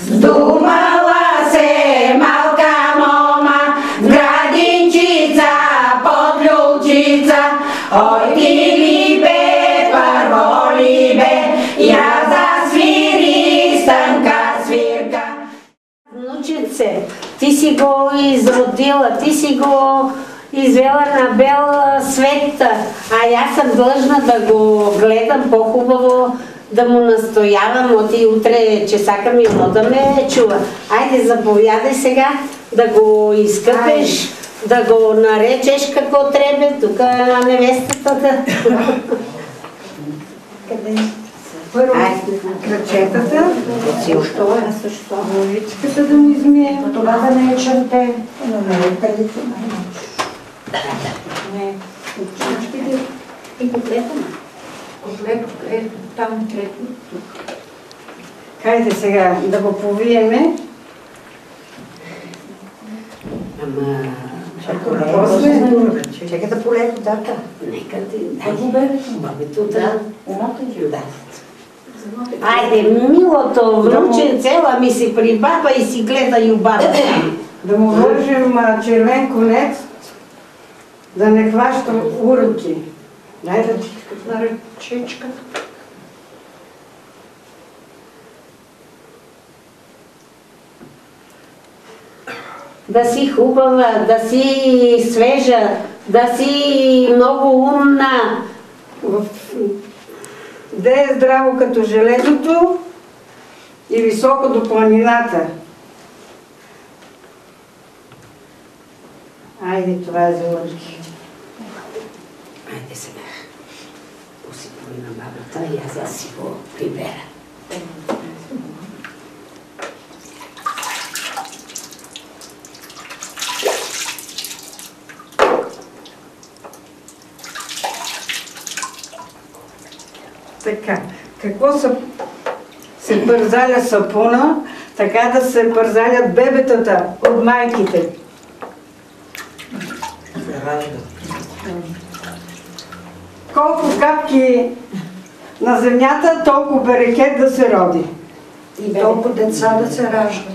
Zdumala se malka moma, gradinčica, podľučica, oj ty líbe, prvo líbe, ja zasvíri stanka svírka. Внучице, ти си го изродила, ти си го извела на бел свет, а аз съм длъжна да го гледам по-хубаво, да му настоявам от и утре чесака ми да ме чува. Айде, заповядай сега да го изкъпеш, да го наречеш какво трябва, тук невестата да... Къде? Първо кръчетата, главичката да му измие. Това да не е черте, но не е предите. Не, чучките и котлета. Котлет е там трето. Хайде сега да го повиеме. Ама... Чекай да полее водата. Нека ти... Бабето, да. Умата и Да. Айде, милото внученце, ела ми си при баба и си гледа юбата. Да му вържем червен конец, да не хваща уроки. Дай да ти на ръчичка. Да си хубава, да си свежа, да си много умна. Да е здраво като железото и високо до планината. Айде, това е за лъжки. Айде сега, посипвай на бабата и аз си го прибера. Така, какво се пързаля сапуна, така да се пързалят бебетата от майките. Колко капки на земята, толкова берекет да се роди. И толкова деца да се раждат.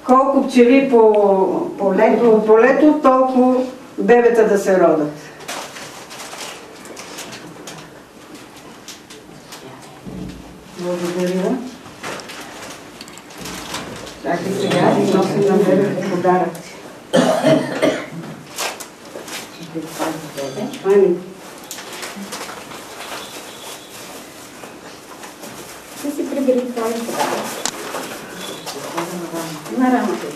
Колко пчели по полето, толкова бебета да се родят. Благодаря. Чакай сега и носим на бебета подарък. Ти си прибери това и подарък. На рамата.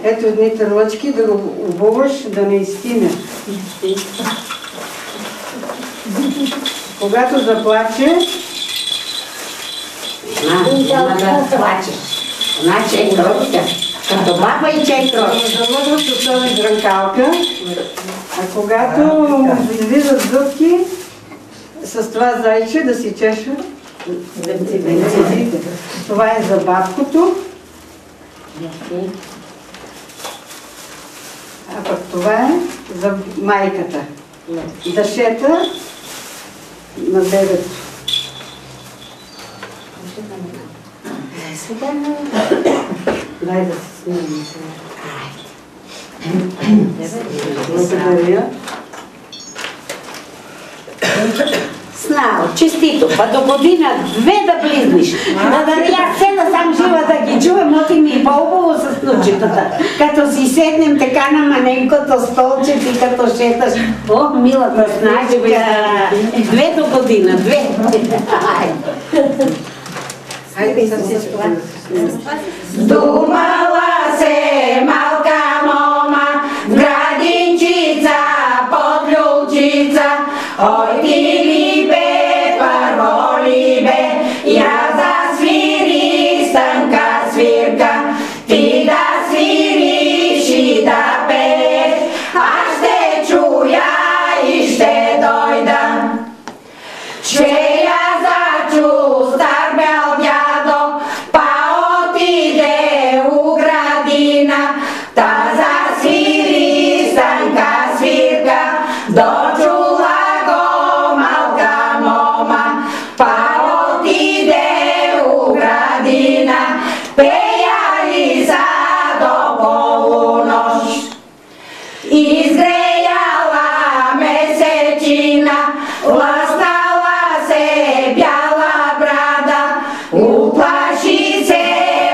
Ето едните лъчки да го обуваш, да не изтине. Когато заплаче, Няма да плачеш. Значи е кротка. Като баба и че е кротка. залъгва с тази дрънкалка, а когато му излизат зъбки, с това зайче да си чеша зъбците. Това е за бабкото, а пък това е за майката. Дъшета на бебето. Дай да се снимем сега. Благодаря. Snaо, честито, па до година две да близниш. Да я седа сам жива да ги чуем, оти ми по-убаво с внучетата. Като си седнем така на маненкото столче ти като шеташ. О, милата Снажка, две до година, две. Хайде с всичко. Zdumala se malka moma, gradinčica, podľučica, oj ty líbe, prvo líbe, ja zasvíri stanka svírka, ty da svíriš i da peš, až te čuja i šte dojda. Če ja začu star bel djado, pa otide u gradina, ta zasviri stanka svirka, dočula go malka moma, pa otide u gradina. pejali sa do polunoć. Izgrejala mesečina, lastala se bjala brada, uplaši se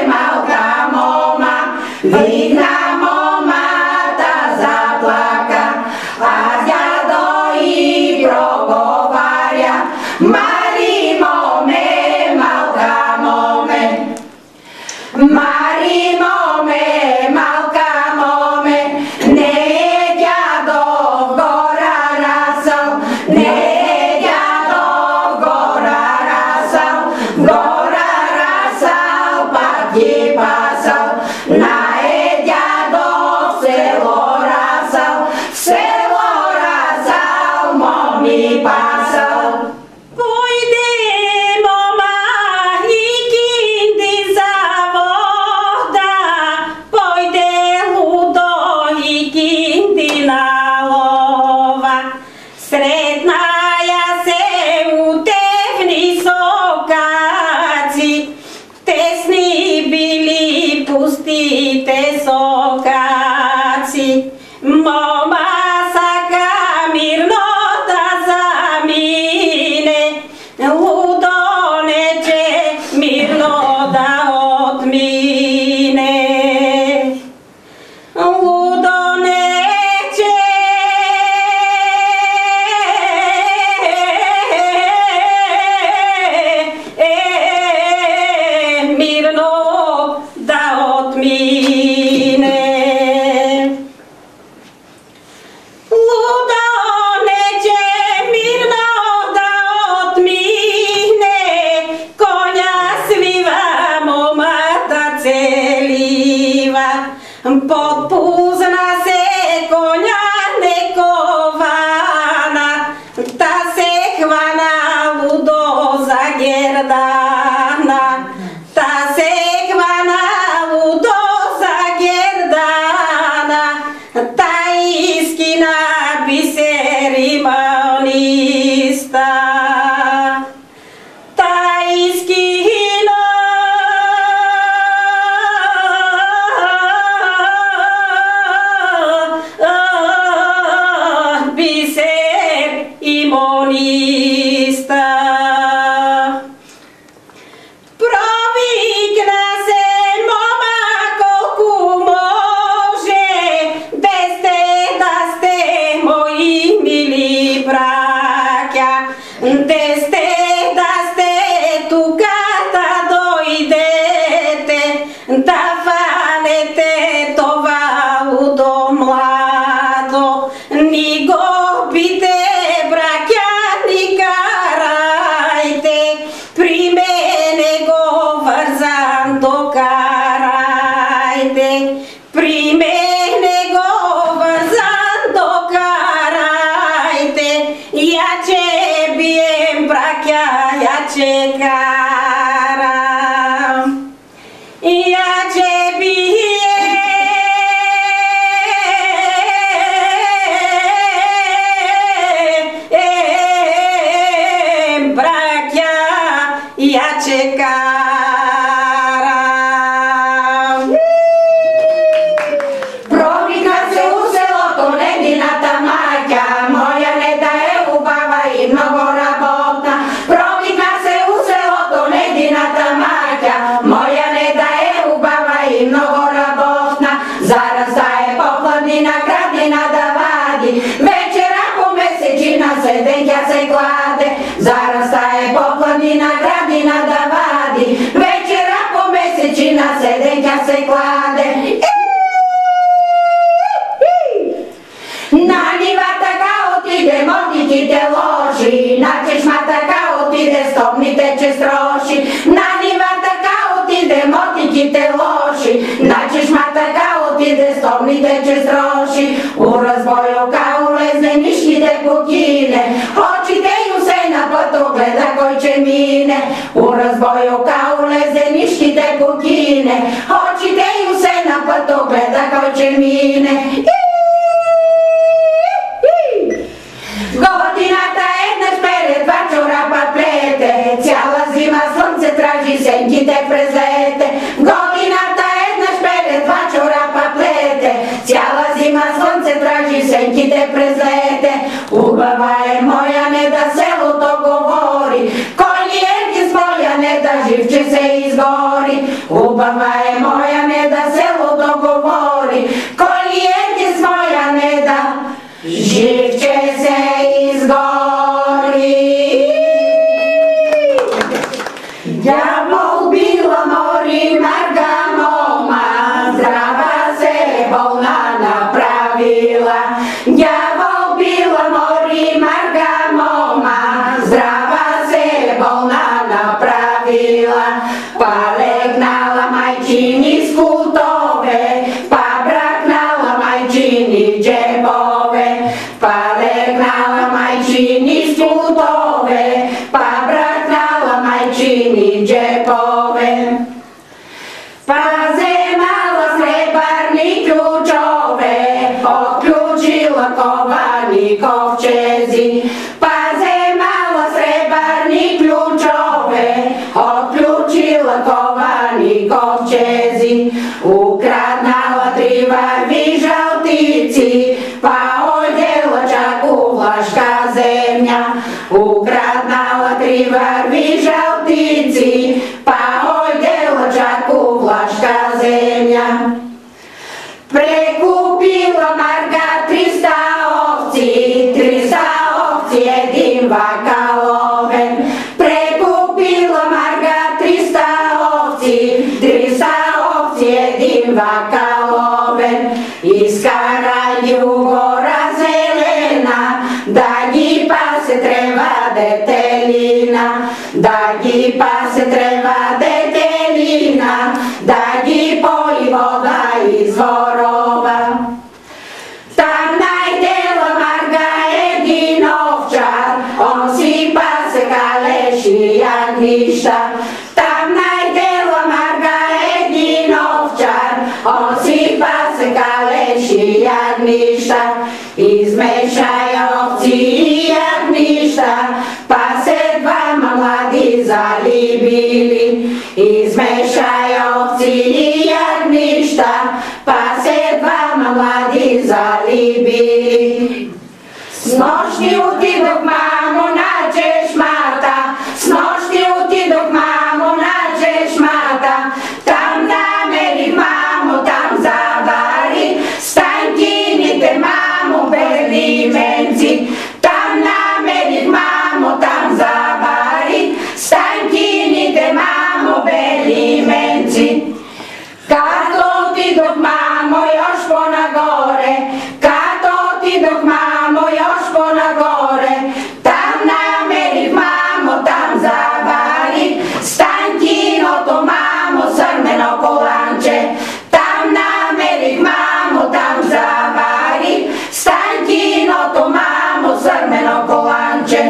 malka moma, vidna moma ta zaplaka, a djado i progovarja, Mari mome, malka mome, Mari mome, malka mome, ne je djado gora rasal, ne je djado gora rasal, gora rasal pa ti pasal, na je djado selo rasal, selo rasal, momi pasal. Pojdemo mahikindi za voda, pojde ludo ikindi na lova. Sretnaja se u tevni sokaci, tesni bili pusti te sokaci. Moma saka mirno da zamine, ludo neće mirno da otmine. Ludo neće mirno da otmine. Ludo neće mirno da otmine, konja sviva, moma da celiva. Potpuzna se konja nekovana, ta se hvana ludo za gerdana, ta se hvana ludo za gerdana, ta iskina biserima onista. Ta iskina biser imonista. Provikna se moma koliko može, bez te da ste moji mili braća, bez te da ste tu kada dojdete, da fanete tova ludo mlado, ni gobite braća ni karajte, pri mene govarzan dokarajte, pri mene govarzan dokarajte, ja će bijem braća, ja će karam, ja će bijem braća, ja će karam. Provikla se u selo ko ledinata maťa, moja ne da je ubava i mnogo rabotna. Provikla se u selo ko ledinata maťa, moja ne da je ubava i mnogo rabotna. Zarasta je poplavnina, gradina da vadi, večera po mesečina sedenja se klade. Zarasta je poplavnina, gradina da vadi, večera po mesečina sedenja se klade. Na njivata kao ti demoniti te loši, na češmata kao ti de stopni teče stroši. Na njivata kao ti demoniti te loši, na češmata kao ti de stopni teče stroši. U razboju kao lezne niški te kukine, očiteju se na potu gleda koji će mine. U razboju kao lezne niški te kukine, očiteju se na potu gleda koji će mine. Godinata jedna špere, dva čorapa plete, cijela zima slunce traži senki te prezete. izgori, ubava je moja, ne da selo dogovori, kolijeti svoja ne da, živ će se izgori. Đavol bila mori marga moma, zdrava se bolna napravila. Đavol bila mori marga moma, zdrava se bolna napravila. Pa legnala majčini skutove, pa braknala majčini džepove. Pa legnala majčini skutove, pa braknala majčini džepove. Pa zemala srebarni ključove, otključila kovani kovčezi. Pa zemala srebarni ključove, otključila kovani kovčezi. Ukradnala 3 varvi žaltici, pa odjela čak u vlaška zemlja. Ukradnala 3 varvi žaltici, pa odjela čak u vlaška zemlja. Prekupila marga 300 ovci, 300 ovci jedin vakaloven. Prekupila marga 300 ovci, 300 ovci jedin vakaloven. Iz Karaljugora zelena, da gi pase treba detelina, da gi pase treba detelina, da gi poji voda iz vorova. Tam najdela marga jedin ovčar, on si pase kaleši jagništa. Tam najdela marga jedin ovčar, on si pase kaleši jagništa. Izmešaj ovci i jagništa, pa se 2 mladi zalibili. Izmešaj ovci i jagništa, pa se 2 mladi zalibili. Snošti uti dok mamo nađeš mata, snošti uti dok mamo nađeš mata. Tam nameri mamo, tam zavari, stanjkinite mamo beli menci. Tam nameri mamo, tam zavari, stanjkinite mamo beli menci. Kato ti dok mamo još ponagore, kato ti dok mamo još ponagore. Tam nameri mamo, tam zavari, stanjkino to mamo srmeno kolanče. Tam nameri mamo, tam zavari, stanjkino to mamo srmeno kolanče.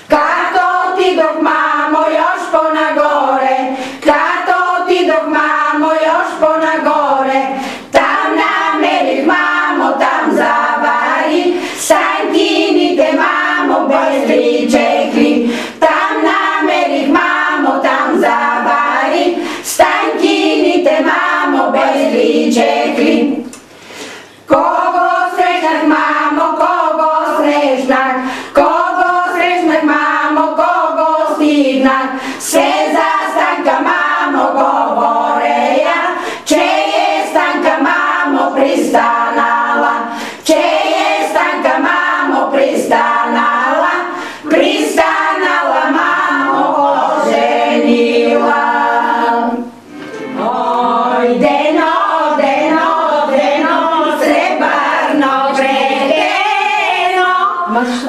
Kato ti dok mamo još ponagore, kato ti dok mamo još ponagore. Tam nameri mamo, tam zavari, stanjkinite mamo bez ličekli. Tam nameri mamo, tam zavari, stanjkinite mamo bez ličekli. Kogo srećnak mamo, kogo srećnak, kogo srećnak mamo, kogo stignak. Sve za Stanka mamo govore ja, če je Stanka mamo pristanala, če je Stanka mamo pristanala, pristanala mamo oženila. Oj deno, deno, deno, srebarno vredeno.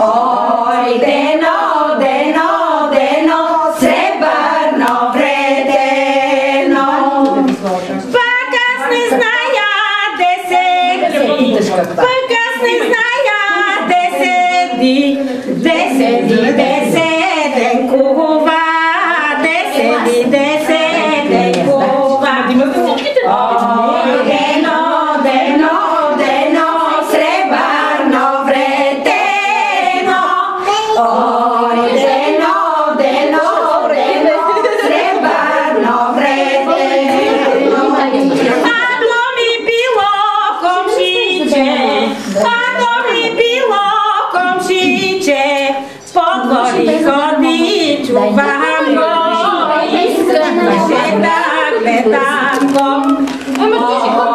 Oj deno, deno, deno, srebarno vredeno. Pa kasne znaja desedi, pa kasne znaja desedi, desedi, deseden kuva, desedi, deseden kuva. Oj deno, deno, deno, srebarno vredeno. Oj deno, deno, deno, srebarno vredeno. A to mi bilo komšiće, a to mi bilo komšiće, po dvori hodi čuvamo, да гледам го.